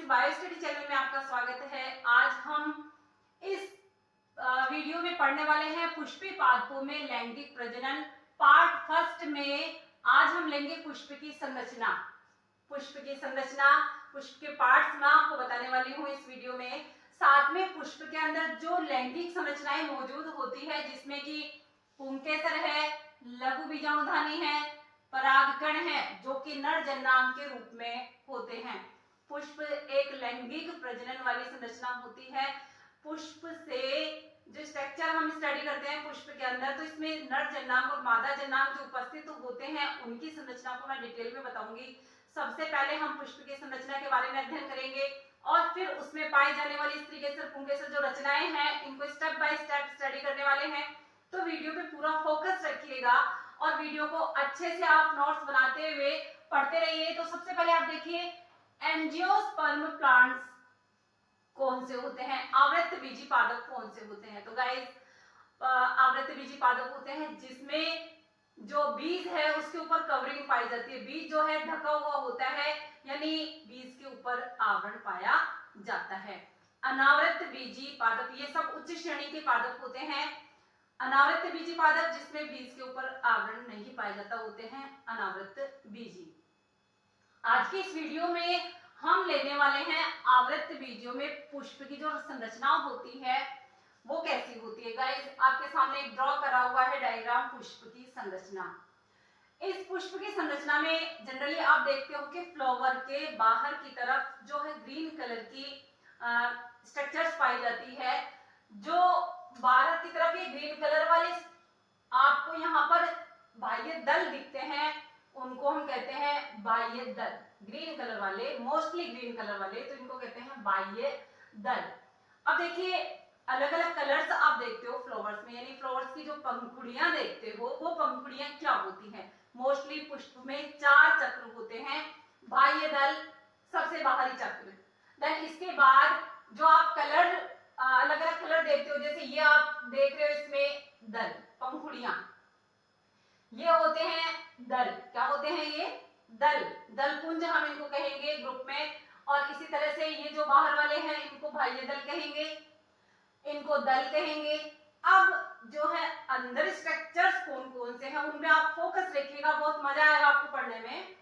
Bio study channel में आपका स्वागत है। आज हम इस वीडियो में पढ़ने वाले हैं पुष्पी पादपों में लैंगिक प्रजनन पार्ट फर्स्ट में। आज हम लेंगे पुष्प की संरचना। पुष्प के पार्ट्स मैं आपको बताने वाली हूँ इस वीडियो में। साथ में पुष्प के अंदर जो लैंगिक संरचनाएं मौजूद होती है, जिसमें कि पुंकेसर है, लघु बीजाणुधानी है, परागकण है, जो कि नर जननांग के रूप में होते हैं। पुष्प एक लैंगिक प्रजनन वाली संरचना होती है। पुष्प से जो स्ट्रक्चर हम स्टडी करते हैं पुष्प के अंदर, तो इसमें नर जननांग और मादा जननांग जो उपस्थित होते हैं उनकी संरचना को मैं डिटेल में बताऊंगी। सबसे पहले हम पुष्प की संरचना के बारे में अध्ययन करेंगे और फिर उसमें पाई जाने वाली स्त्रीकेसर पुंकेसर जो रचनाएं हैं इनको स्टेप बाय स्टेप स्टडी करने वाले हैं। तो वीडियो पे पूरा फोकस रखिएगा और वीडियो को अच्छे से आप नोट्स बनाते हुए पढ़ते रहिए। तो सबसे पहले आप देखिए एंजियोस्पर्म प्लांट्स कौन से होते हैं, आवृत बीजी पादप कौन से होते हैं। तो गाइस आवृत बीजी पादप होते हैं जिसमें जो बीज है उसके ऊपर कवरिंग पाई जाती है। बीज जो है ढका हुआ होता है, यानी बीज के ऊपर आवरण पाया जाता है। अनावृत बीजी पादप ये सब उच्च श्रेणी के पादप होते हैं। अनावृत बीजी पादप जिसमें बीज के ऊपर आवरण नहीं पाया जाता होते हैं अनावृत बीजी। आज के इस वीडियो में हम लेने वाले हैं आवृत बीजों में पुष्प की जो संरचना होती है वो कैसी होती है। गाइस आपके सामने एक ड्रॉ करा हुआ है डायग्राम पुष्प की संरचना। इस पुष्प की संरचना में जनरली आप देखते हो कि फ्लावर के बाहर की तरफ जो है ग्रीन कलर की स्ट्रक्चर्स पाई जाती है। जो बाहर की तरफ ये ग्रीन कलर वाले आपको यहाँ पर बाह्य दल दिखते हैं उनको हम कहते हैं बाह्य दल। ग्रीन कलर वाले, मोस्टली ग्रीन कलर वाले, तो इनको कहते हैं बाह्य दल। अब देखिए अलग अलग कलर्स आप देखते हो फ्लावर्स में, यानी फ्लावर्स की जो पंखुड़ियां देखते हो वो पंखुड़ियां क्या होती हैं। मोस्टली पुष्प में 4 चक्र होते हैं। बाह्य दल सबसे बाहरी चक्र, देन इसके बाद जो आप कलर अलग अलग कलर देखते हो, जैसे ये आप देख रहे हो इसमें दल पंखुड़ियां, ये होते हैं दल। क्या होते हैं ये? दल। दलपुंज हम इनको कहेंगे ग्रुप में। और इसी तरह से ये जो बाहर वाले हैं इनको बाह्य दल कहेंगे, इनको दल कहेंगे। अब जो है अंदर स्ट्रक्चर्स कौन कौन से हैं उनमें आप फोकस रखिएगा, बहुत मजा आएगा आपको पढ़ने में।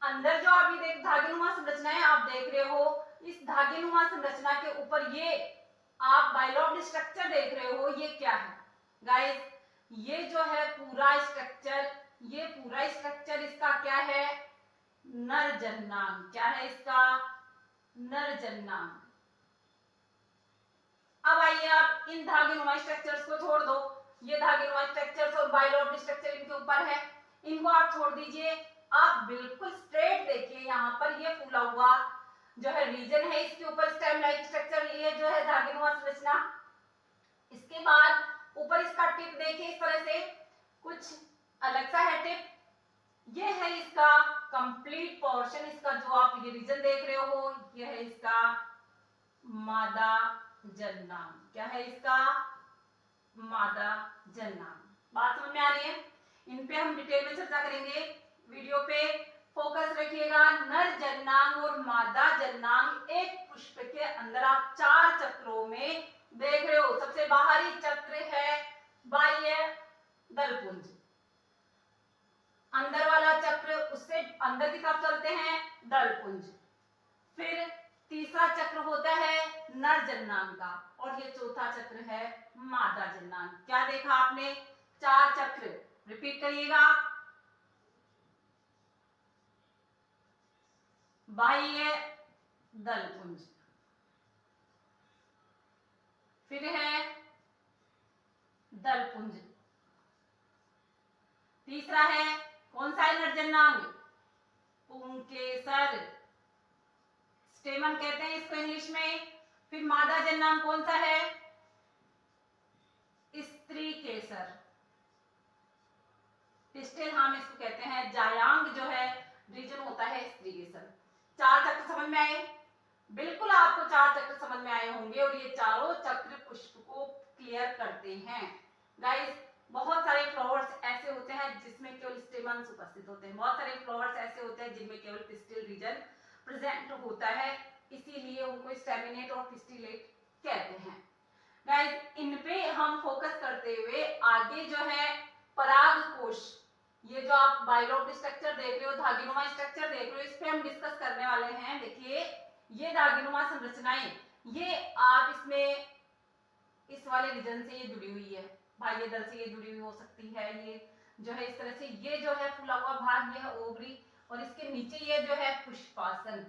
अंदर जो अभी देख धागेनुमा संरचनाएं आप देख रहे हो, इस धागेनुमा संरचना के ऊपर ये आप बाइलॉब्ड स्ट्रक्चर देख रहे हो, ये क्या है गाइस? ये जो है पूरा स्ट्रक्चर, ये पूरा स्ट्रक्चर इसका क्या है? नर जननांग। क्या है इसका? नर जननांग। अब आइए आप इन धागेनुमा स्ट्रक्चर्स को छोड़ दो, ये धागेनुमा स्ट्रक्चर्स और बाइलॉब्ड स्ट्रक्चर इनके ऊपर है, इनको आप छोड़ दीजिए। आप बिल्कुल स्ट्रेट देखिए, यहाँ पर ये फूला हुआ जो है रीजन है, इसके ऊपर स्टेम लाइक स्ट्रक्चर, ये जो है धागेनुमा संरचना। इसके बाद ऊपर इसका टिप देखिए, इस तरह से कुछ अलग सा है टिप। ये है इसका कंप्लीट पोर्शन, इसका जो आप ये रीजन देख रहे हो ये है इसका मादा जननांग। क्या है इसका? मादा जननांग। बात समझ में आ रही है? इन पे हम डिटेल में चर्चा करेंगे। वीडियो पे फोकस रखिएगा। नर जननांग और मादा जननांग एक पुष्प के अंदर आप 4 चक्रों में देख रहे हो। सबसे बाहरी चक्र है बाह्य दलपुंज, अंदर वाला चक्र उससे अंदर की तरफ चलते हैं दलपुंज, फिर तीसरा चक्र होता है नर जननांग का और ये चौथा चक्र है मादा जननांग। क्या देखा आपने? 4 चक्र। रिपीट करिएगा। बाह्य दलपुंज, फिर है दलपुंज, तीसरा है कौन सा है? नर जननांग, पुंकेसर, स्टेमन कहते हैं इसको इंग्लिश में। फिर मादा जननांग कौन सा है? स्त्रीकेसर, पिस्टिल हम इसको कहते हैं। जायांग जो है रीजन होता है स्त्रीकेसर। 4 चक्र समझ में आए? बिल्कुल आपको 4 चक्र समझ में आए होंगे और ये चारों चक्र पुष्प को क्लियर करते हैं। गाइस बहुत सारे फ्लावर्स ऐसे होते हैं जिसमें केवल स्टेमन्स उपस्थित होते हैं, बहुत सारे फ्लावर्स ऐसे होते हैं जिनमें केवल पिस्टिल रीजन प्रेजेंट होता है। इसीलिए उनको स्टेमिनेट और पिस्टिलेट कहते हैं। गाइस, इन पे हम फोकस करते हुए आगे जो है पराग कोश, ये जो आप बाइलोब स्ट्रक्चर देख रहे हो, धागीनुमा स्ट्रक्चर देख रहे हो, इस पे हम डिस्कस करने वाले हैं। देखिए ये धागीनुमा संरचनाएं, ये आप इसमें इस वाले रीजन से ये जुड़ी हुई है, बाह्य दल से ये जुड़ी हुई हो सकती है। ये जो है इस तरह से, ये जो है फूला हुआ भाग, ये है ओवरी, और इसके नीचे ये जो है पुष्पासन।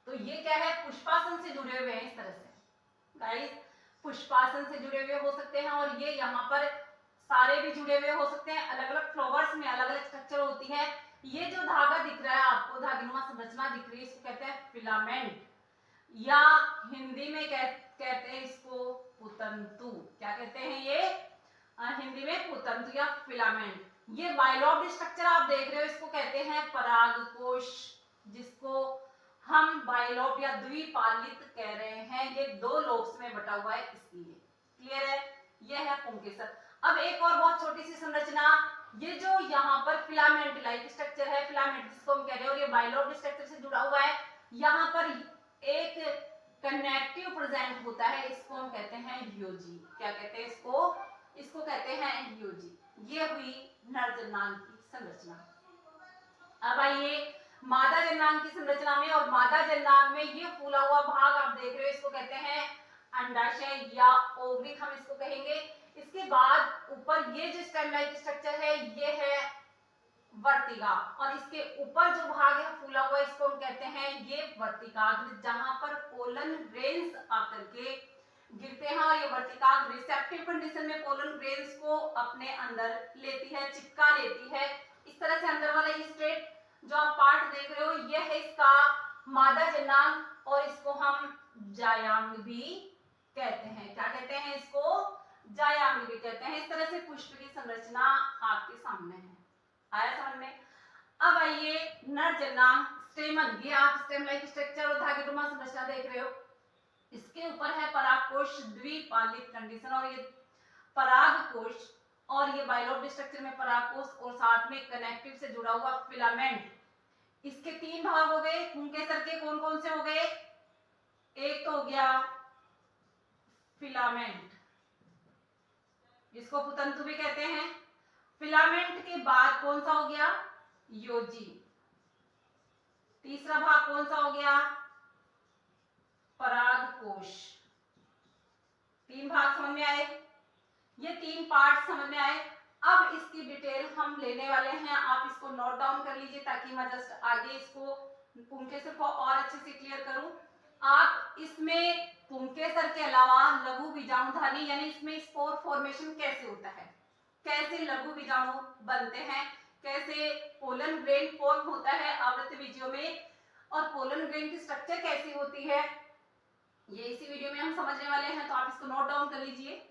तो ये क्या है, पुष्पासन से जुड़े हुए हैं इस तरह से। गाइस, पुष्पासन से जुड़े हुए हो सकते हैं, और ये यहाँ पर सारे भी जुड़े हुए हो सकते हैं। अलग अलग फ्लावर्स में अलग अलग स्ट्रक्चर होती है। ये जो धागा दिख रहा है आपको, धागीनुमा संरचना दिख रही है, इसको कहते हैं फिलामेंट, या हिंदी में कहते हैं इसको पुतंतु। क्या कहते हैं ये? हिंदी में पुतंतु या फिलामेंट। ये बाइलोब स्ट्रक्चर आप देख रहे हो, इसको कहते हैं परागकोश, जिसको हम बाइलोब या द्विपालित कह रहे हैं। ये 2 लोब्स में बटा हुआ है, इसलिए। क्लियर है? ये है पुंकेसर। अब एक और बहुत छोटी सी संरचना, ये जो यहाँ पर फिलामेंट लाइक स्ट्रक्चर है, फिलामेंट जिसको हम कह रहे हैं, और ये बाइलोब स्ट्रक्चर से जुड़ा हुआ है। यहाँ पर एक कनेक्टिव प्रेजेंट होता है, इसको हम कहते हैं यूजी। क्या कहते हैं इसको? इसको कहते हैं यूजी। ये हुई नर जननांग की संरचना। अब आइए मादा जननांग की संरचना में, और मादा जननांग में ये फूला हुआ भाग आप देख रहे हो, इसको कहते हैं अंडाशय या ओवरी, हम इसको कहेंगे। इसके बाद ऊपर ये जो स्टेम लाइक स्ट्रक्चर है, ये है वर्तिका, और इसके ऊपर जो भाग है फूला हुआ, इसको हम कहते हैं ये वर्तिकाग्र, जहां पर पोलन ग्रेन्स आकर के गिरते हैं, और ये वर्तिकाग्र रिसेप्टिव कंडीशन में पोलन ग्रेन्स को अपने अंदर लेती है, चिपका लेती है। इस तरह से अंदर वाला ये स्ट्रेट जो आप पार्ट देख रहे हो, ये है इसका मादा जननांग, और इसको हम जायांग भी कहते हैं। क्या कहते हैं इसको? जायांग भी कहते हैं। इस तरह से पुष्प की संरचना आपके सामने है। आया समझ में? अब आइए नर जननांग स्टेमन, ये आप स्टेम लाइक स्ट्रक्चर और धागेनुमा संरचना देख रहे हो, इसके ऊपर है परागकोश द्विपालित कंडीशन, और ये परागकोश, और ये बाइलोब स्ट्रक्चर में परागकोश, और साथ में कनेक्टिव से जुड़ा हुआ फिलामेंट। इसके 3 भाग हो गए। पुंकेसर के कौन कौन से हो गए? एक तो हो गया फिलामेंट, जिसको पुतंतु भी कहते हैं। फिलामेंट के बाद कौन सा हो गया? योजी। तीसरा भाग कौन सा हो गया? परागकोश। 3 भाग समझ में आए? ये 3 पार्ट समझ में आए। अब इसकी डिटेल हम लेने वाले हैं, आप इसको नोट डाउन कर लीजिए, ताकि मैं जस्ट आगे इसको पुंकेसर को और अच्छे से क्लियर करूं। आप इसमें पुंकेसर के अलावा लघु बीजाणुधानी, यानी इसमें स्पोर फॉर्मेशन कैसे होता है, कैसे लघु बीजाणु बनते हैं, कैसे पोलन ग्रेन फॉर्म होता है आवृत्त बीजों में, और पोलन ग्रेन की स्ट्रक्चर कैसी होती है, ये इसी वीडियो में हम समझने वाले हैं। तो आप इसको नोट डाउन कर लीजिए।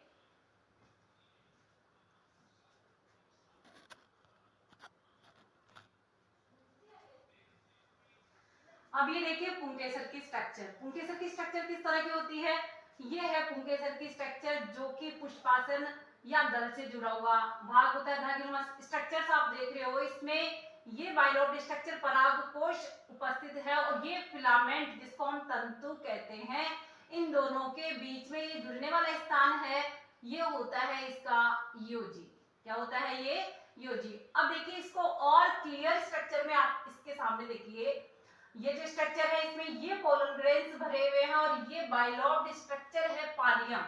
अब ये देखिए पुंकेसर की स्ट्रक्चर। पुंकेसर की स्ट्रक्चर किस तरह की होती है? ये है पुंकेसर की स्ट्रक्चर, जो कि पुष्पासन या दल से जुड़ा हुआ भाग होता है। धागेनुमा स्ट्रक्चर्स आप देख रहे हो, इसमें ये बाइलोब स्ट्रक्चर परागकोश उपस्थित है, और ये फिलामेंट जिसको हम तंतु कहते हैं, इन दोनों के बीच में ये जुड़ने वाला स्थान है, ये होता है इसका योजी। क्या होता है ये? योजी। अब देखिए इसको और क्लियर स्ट्रक्चर में आप इसके सामने देखिए, ये जो स्ट्रक्चर है इसमें ये पोलन ग्रेन्स भरे हुए हैं, और ये बाइलोब स्ट्रक्चर है पालियम।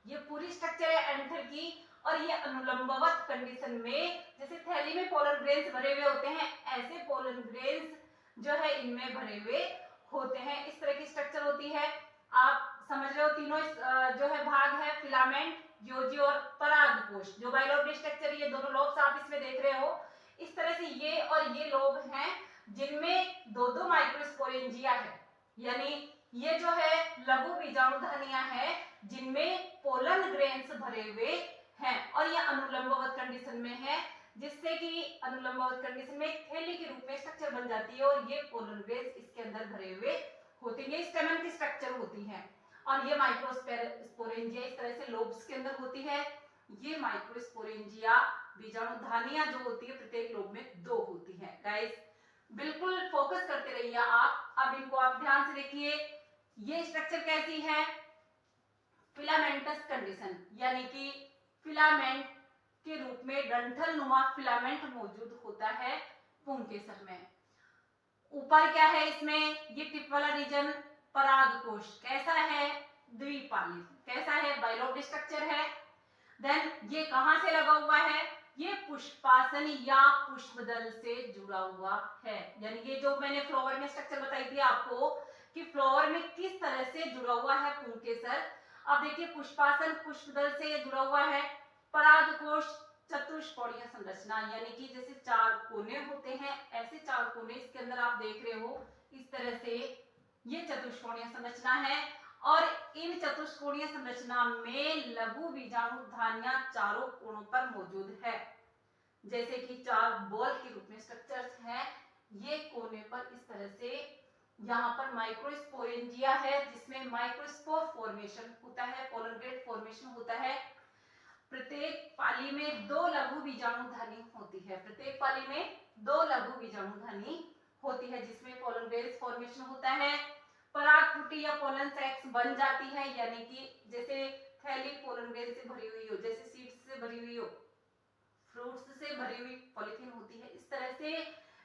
ये पूरी स्ट्रक्चर है एंथर की, और ये अनुलंबवत कंडीशन में, जैसे थैली में पोलन ग्रेन्स भरे हुए होते हैं, ऐसे पोलन ग्रेन्स जो है इनमें भरे हुए होते हैं। इस तरह की स्ट्रक्चर होती है। आप समझ रहे हो, तीनों जो है भाग है फिलामेंट, योजी और परागकोश। जो बाइलोब स्ट्रक्चर, ये दोनों लोब्स आप इसमें देख रहे हो। इस तरह से ये और ये लोब हैं, जिनमें 2-2 माइक्रोस्पोरेंजिया है, यानी ये जो है लघु बीजाणुधानियां हैं, जिनमें पोलन ग्रेन्स भरे हुए हैं, और ये अनुलंबवत कंडीशन में है, जिससे कि अनुलंबवत कंडीशन में एक थैली के रूप में स्ट्रक्चर बन जाती है, और ये पोलन ग्रेन्स इसके अंदर भरे हुए होते हैं। ये स्टेमन की स्ट्रक्चर होती है, और ये माइक्रोस्पोरेंजिया इस तरह से लोब्स के अंदर होती है। ये माइक्रोस्पोरेंजिया बीजाणुधानियां जो होती है, प्रत्येक लोब में 2 होती है। गाइस, बिल्कुल फोकस करते रहिए आप। अब इनको आप ध्यान से देखिए, ये स्ट्रक्चर कैसी है, फिलामेंटस कंडीशन, यानी कि फिलामेंट के रूप में डंठल नुमा फिलामेंट मौजूद होता है पुंकेसर में। ऊपर क्या है इसमें, ये टिप वाला रीजन परागकोश कैसा है, द्विपाली, कैसा है, बाइलोब्ड स्ट्रक्चर है। देन ये कहां से लगा हुआ है, ये पुष्पासन या पुष्पदल से जुड़ा हुआ है, यानी ये जो मैंने फ्लावर में स्ट्रक्चर बताई थी आपको कि फ्लावर में किस तरह से जुड़ा हुआ है पुंकेसर। अब देखिए पुष्पासन पुष्पदल से जुड़ा हुआ है, परागकोश चतुष्कोणीय संरचना, यानी कि जैसे चार कोने होते हैं ऐसे चार कोने इसके अंदर आप देख रहे हो, इस तरह से ये चतुष्कोणीय संरचना है। और इन चतुष्कोणीय संरचना में लघु बीजाणुधानियां चारों कोणों पर मौजूद है, जैसे कि चार बॉल के रूप में स्ट्रक्चर्स हैं। ये कोने पर इस तरह से यहाँ पर माइक्रोस्पोरेंजिया है जिसमें माइक्रोस्पोर फॉर्मेशन होता है, पोलन ग्रेड फॉर्मेशन होता है। प्रत्येक पाली में दो लघु बीजाणुधानी होती है, प्रत्येक पाली में दो लघु बीजाणुधानी होती है जिसमें पोलन ग्रेड फॉर्मेशन होता है। परागपुटी या पोलन सैक्स बन जाती है, यानी कि जैसे थैली पोलन ग्रेन से भरी हुई हो, जैसे सीड्स से भरी हुई हो, फ्रूट्स से भरी हुई पॉलिथीन होती है, इस तरह से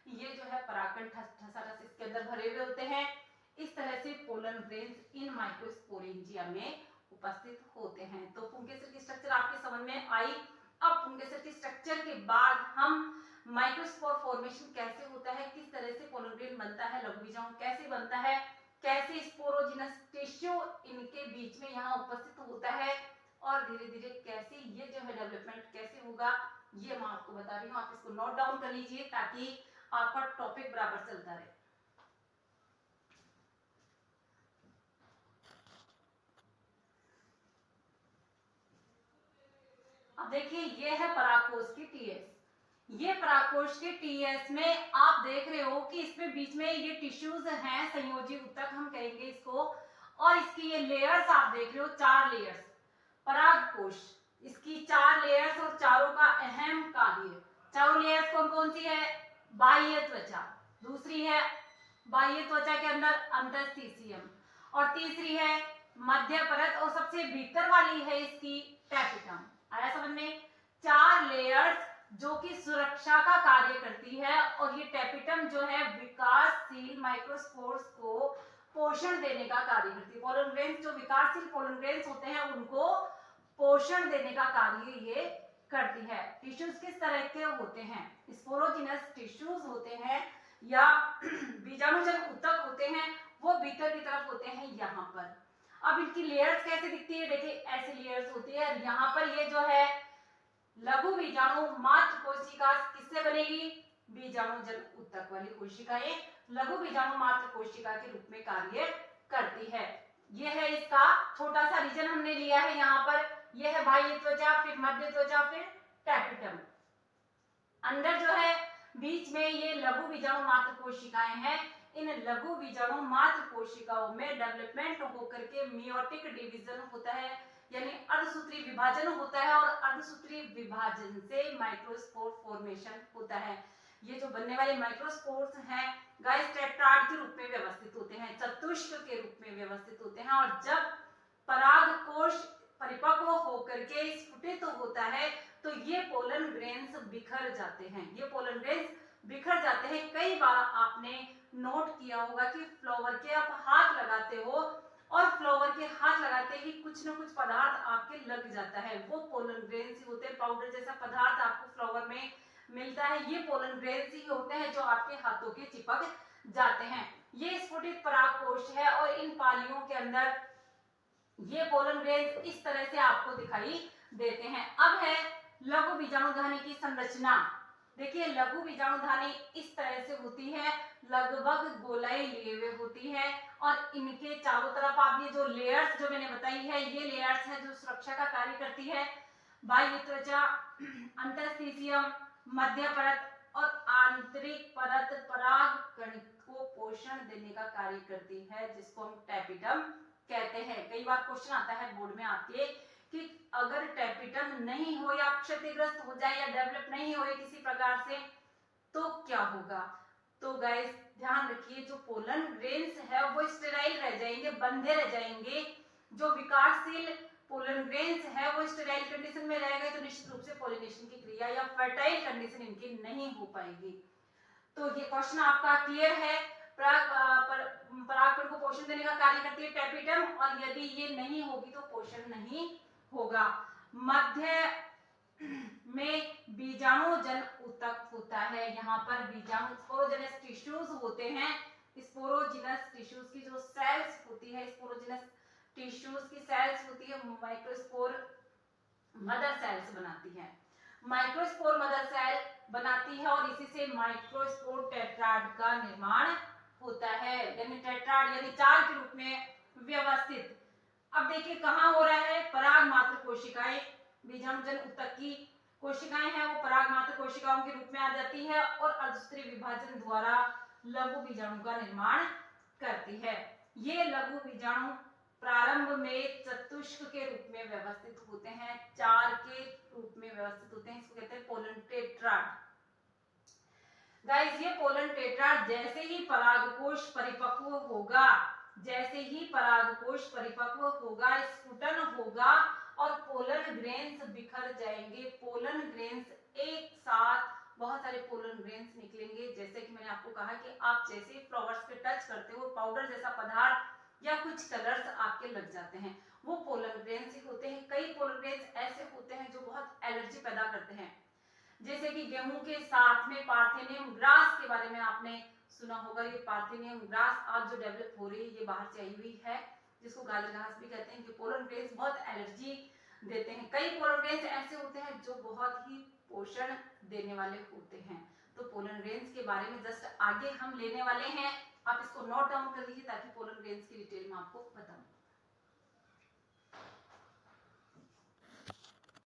ये जो है परागकण ठसाठस इसके अंदर भरे हुए होते हैं। इस तरह से पोलन ग्रेन्स इन माइक्रोस्पोरेंजिया में उपस्थित होते हैं। तो पुंकेसर की स्ट्रक्चर आपके समझ में आई। अब पुंकेसर की स्ट्रक्चर के बाद हम माइक्रोस्पोर फॉर्मेशन कैसे होता है, किस तरह से पोलन ग्रेन बनता है, लघु बीजाणु कैसे बनता है, कैसे स्पोरोजिनस टिश्यू इनके बीच में यहाँ उपस्थित होता है, और धीरे धीरे कैसे ये जो है डेवलपमेंट कैसे होगा, ये मैं आपको बता रही हूँ। आप इसको नोट डाउन कर लीजिए ताकि आपका टॉपिक बराबर चलता रहे। अब देखिए ये है परागकोश की टीएस। ये परागकोश के टीएस में आप देख रहे हो कि इसमें बीच में ये टिश्यूज हैं, संयोजी ऊतक हम कहेंगे इसको, और इसकी ये लेयर्स आप देख रहे हो, चार लेयर्स परागकोश, इसकी चार लेयर्स और चारों का अहम कार्य। चारों लेयर्स कौन कौन सी है, बाह्य त्वचा, दूसरी है बाह्य त्वचा के अंदर अंतस्थिसियम, और तीसरी है मध्य परत, और सबसे भीतर वाली है इसकी टैपिटम। आया समझ में, चार लेयर्स जो कि सुरक्षा का कार्य करती है, और ये टैपिटम जो है विकासशील माइक्रोस्पोर्स को पोषण देने का कार्य करती है। पोलन ग्रेन्स जो विकासशील पोलन ग्रेन्स होते हैं उनको पोषण देने का कार्य ये करती है। टिश्यूज किस तरह के होते हैं, स्पोरोजिनस टिश्यूज होते हैं या बीजाणुजन ऊतक होते हैं, वो भीतर की तरफ होते हैं यहाँ पर। अब इनकी लेयर्स कैसे दिखती है, देखिए ऐसी लेयर्स होती है। यहाँ पर ये जो है लघु बीजाणु मात्र कोशिका किससे बनेगी, बीजाणुजन ऊतक वाली कोशिकाएं लघु बीजाणु मात्र कोशिका के रूप में कार्य करती है। ये है इसका छोटा सा रीजन हमने लिया है यहाँ पर, ये है बाह्य त्वचा, फिर मध्य त्वचा, फिर टैपिटम। अंदर जो है बीच में ये लघु बीजाणु मात्र कोशिकाएं हैं। इन लघु बीजाणु मात्र कोशिकाओं में डेवलपमेंट होकर के मियोटिक डिवीजन होता है, यानी अर्धसूत्री विभाजन होता है, और अर्धसूत्री विभाजन से माइक्रोस्पोर फॉर्मेशन होता है। ये जो बनने वाले माइक्रोस्पोर्स हैं गाइस टेट्राड के रूप में व्यवस्थित होते हैं, चतुष्क के रूप में व्यवस्थित होते हैं, और जब परागकोश परिपक्व होकर के स्फुटित होता है तो ये पोलन ग्रेन्स बिखर जाते हैं। ये पोलन ग्रेन्स बिखर जाते हैं। कई बार आपने नोट किया होगा कि फ्लावर के आप हाथ लगाते हो और फ्लावर के हाथ लगाते ही कुछ न कुछ पदार्थ आपके लग जाता है, वो पोलन ग्रेन्स ही होते हैं। पाउडर जैसा पदार्थ आपको फ्लावर में मिलता है, ये पोलन ग्रेन्स ही होते हैं जो आपके हाथों के चिपक जाते हैं। ये स्फुटित परागकोश है और इन पालियों के अंदर ये पोलन ग्रेन्स इस तरह से आपको दिखाई देते हैं। अब है लघु बीजाणुधानी की संरचना। देखिए लघु बीजाणुधानी इस तरह से होती है, लगभग गोलाई लिए हुए होती है, और इनके चारों तरफ आप ये जो लेयर्स जो मैंने बताई है, ये लेयर्स है जो सुरक्षा का कार्य करती है। बाह्य त्वचा, अंतस्थिसियम, मध्य परत और आंतरिक परत पराग कण को पोषण देने का कार्य करती है, जिसको हम टैपिटम कहते हैं। कई बार क्वेश्चन आता है बोर्ड में आपके कि अगर टैपिटम नहीं हो या क्षतिग्रस्त हो जाए या डेवलप नहीं हो किसी प्रकार से तो क्या होगा। तो गाइस ध्यान रखिए, जो पोलन ग्रेन्स है वो स्टेराइल रह जाएंगे, बंधे रह जाएंगे। जो विकासशील पोलन ग्रेन्स है वो स्टेराइल कंडीशन में रहेगा, तो निश्चित रूप से पोलिनेशन की क्रिया या फर्टाइल कंडीशन इनकी नहीं हो पाएगी। तो ये क्वेश्चन आपका क्लियर है। परागकण को पोषण देने का कार्य करती है टेपिटम, और यदि ये नहीं होगी तो पोषण नहीं होगा। मध्य में बीजाणुजन ऊतक होता है। यहाँ पर बीजाणु स्पोरोजेनस टिश्यूज होते हैं। स्पोरोजिनस टिश्यूज की जो सेल्स होती है, स्पोरोजिनस टिश्यूज की सेल्स होती है, माइक्रोस्पोर मदर सेल्स बनाती है। माइक्रोस्पोर मदर सेल बनाती है और इसी से माइक्रोस्पोर टेट्राड का निर्माण होता है, यानी टेट्राड यानी 4 के रूप में व्यवस्थित। अब देखिए कहाँ हो रहा है, पराग मात्र कोशिकाएं, बीजाणुजन ऊतक की कोशिकाएं हैं वो पराग मात्र कोशिकाओं के रूप में आ जाती है और अर्धसूत्री विभाजन द्वारा लघु बीजाणु का निर्माण करती है। ये लघु बीजाणु प्रारंभ में चतुष्क के रूप में व्यवस्थित होते हैं, 4 के रूप में व्यवस्थित होते हैं। इसको कहते हैं पोलन टेट्राड। गाइस ये पोलन टेट्राड जैसे ही परागकोश परिपक्व होगा, जैसे ही परागकोश परिपक्व होगा, स्फुटन होगा और पोलन ग्रेन्स बिखर जाएंगे। पोलन ग्रेन्स एक साथ बहुत सारे पोलन ग्रेन्स निकलेंगे। जैसे कि मैंने आपको कहा कि आप जैसे ही फ्लावर्स पे टच करते हो, पाउडर जैसा पदार्थ या कुछ कलर्स आपके लग जाते हैं, वो पोलन ग्रेन्स ही होते हैं। कई पोलन ग्रेन्स ऐसे होते हैं जो बहुत एलर्जी पैदा करते हैं, जैसे कि गेहूं के साथ में पार्थेनियम ग्रास के बारे में आपने सुना होगा। ये पार्थेनियम ग्रास आज जो डेवलप हो रही है ये बाहर से आई हुई है, जिसको गाजर घास भी कहते हैं। कि पोलन ग्रेन्स बहुत एलर्जी देते हैं। कई पोलन ग्रेन्स ऐसे होते हैं जो बहुत ही पोषण देने वाले होते हैं। तो पोलन ग्रेन्स के बारे में जस्ट आगे हम लेने वाले हैं, आप इसको नोट डाउन कर लीजिए ताकि पोलन ग्रेन्स की डिटेल में आपको बताऊं।